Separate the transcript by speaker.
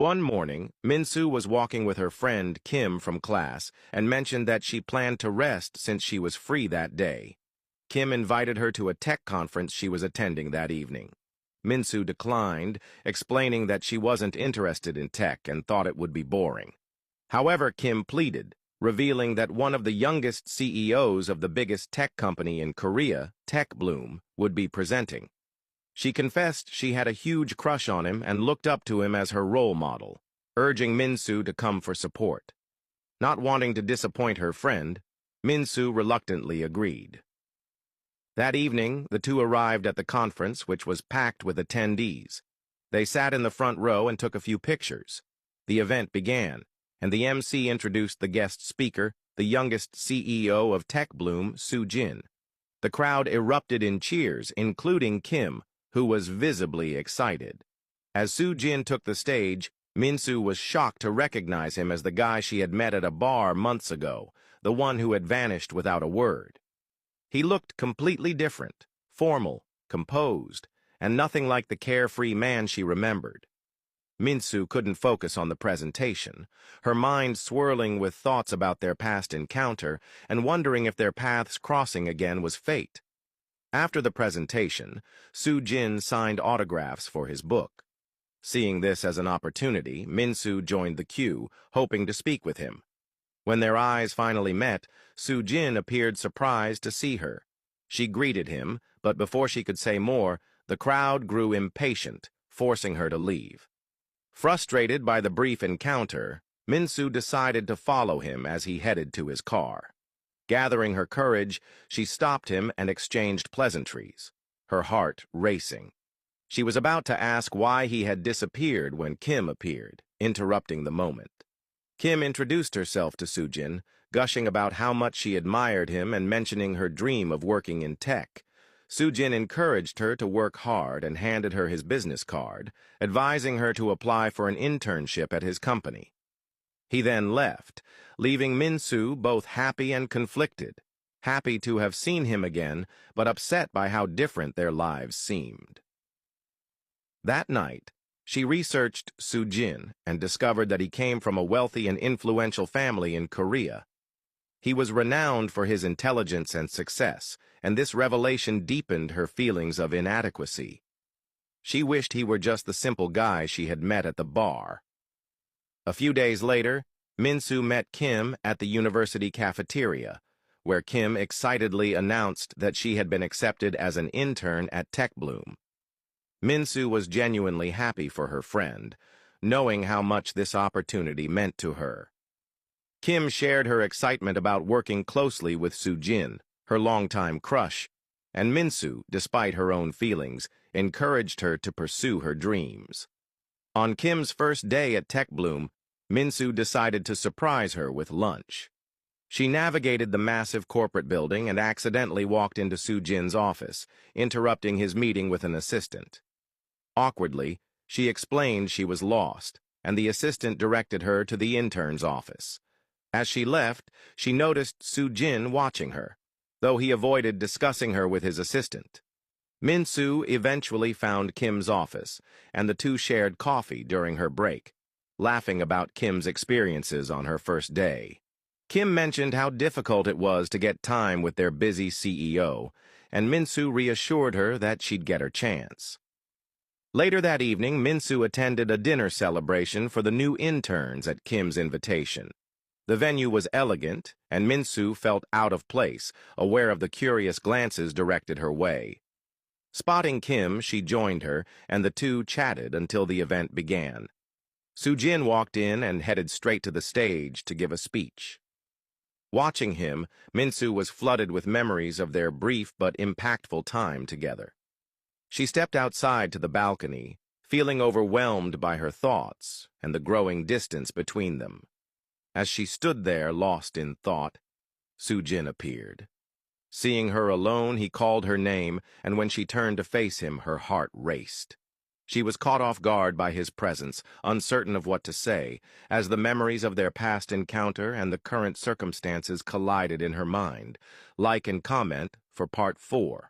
Speaker 1: One morning, Minsu was walking with her friend Kim from class and mentioned that she planned to rest since she was free that day. Kim invited her to a tech conference she was attending that evening. Minsu declined, explaining that she wasn't interested in tech and thought it would be boring. However, Kim pleaded, revealing that one of the youngest CEOs of the biggest tech company in Korea, Tech Bloom, would be presenting. She confessed she had a huge crush on him and looked up to him as her role model, urging Minsu to come for support. Not wanting to disappoint her friend, Minsu reluctantly agreed. That evening, the two arrived at the conference, which was packed with attendees. They sat in the front row and took a few pictures. The event began, and the MC introduced the guest speaker, the youngest CEO of Tech Bloom, Soo-jin. The crowd erupted in cheers, including Kim, who was visibly excited. As Soo-jin took the stage, Minsu was shocked to recognize him as the guy she had met at a bar months ago, the one who had vanished without a word. He looked completely different, formal, composed, and nothing like the carefree man she remembered. Minsu couldn't focus on the presentation, her mind swirling with thoughts about their past encounter and wondering if their paths crossing again was fate. After the presentation, Soo-jin signed autographs for his book. Seeing this as an opportunity, Minsu joined the queue, hoping to speak with him. When their eyes finally met, Soo-jin appeared surprised to see her. She greeted him, but before she could say more, the crowd grew impatient, forcing her to leave. Frustrated by the brief encounter, Minsu decided to follow him as he headed to his car. Gathering her courage, she stopped him and exchanged pleasantries, her heart racing. She was about to ask why he had disappeared when Kim appeared, interrupting the moment. Kim introduced herself to Soo-jin, gushing about how much she admired him and mentioning her dream of working in tech. Soo-jin encouraged her to work hard and handed her his business card, advising her to apply for an internship at his company. He then left, leaving Minsu both happy and conflicted, happy to have seen him again, but upset by how different their lives seemed. That night, she researched Soo-jin and discovered that he came from a wealthy and influential family in Korea. He was renowned for his intelligence and success, and this revelation deepened her feelings of inadequacy. She wished he were just the simple guy she had met at the bar. A few days later, Minsu met Kim at the university cafeteria, where Kim excitedly announced that she had been accepted as an intern at Tech Bloom. Minsu was genuinely happy for her friend, knowing how much this opportunity meant to her. Kim shared her excitement about working closely with Soo-jin, her longtime crush, and Minsu, despite her own feelings, encouraged her to pursue her dreams. On Kim's first day at Tech Bloom, Minsu decided to surprise her with lunch. She navigated the massive corporate building and accidentally walked into Soo-jin's office, interrupting his meeting with an assistant. Awkwardly, she explained she was lost, and the assistant directed her to the intern's office. As she left, she noticed Soo-jin watching her, though he avoided discussing her with his assistant. Minsu eventually found Kim's office, and the two shared coffee during her break, laughing about Kim's experiences on her first day. Kim mentioned how difficult it was to get time with their busy CEO, and Minsu reassured her that she'd get her chance. Later that evening, Minsu attended a dinner celebration for the new interns at Kim's invitation. The venue was elegant, and Minsu felt out of place, aware of the curious glances directed her way. Spotting Kim, she joined her, and the two chatted until the event began. Soo-jin walked in and headed straight to the stage to give a speech. Watching him, Minsu was flooded with memories of their brief but impactful time together. She stepped outside to the balcony, feeling overwhelmed by her thoughts and the growing distance between them. As she stood there, lost in thought, Soo-jin appeared. Seeing her alone, he called her name, and when she turned to face him, her heart raced. She was caught off guard by his presence, uncertain of what to say, as the memories of their past encounter and the current circumstances collided in her mind. Like and comment for Part 4.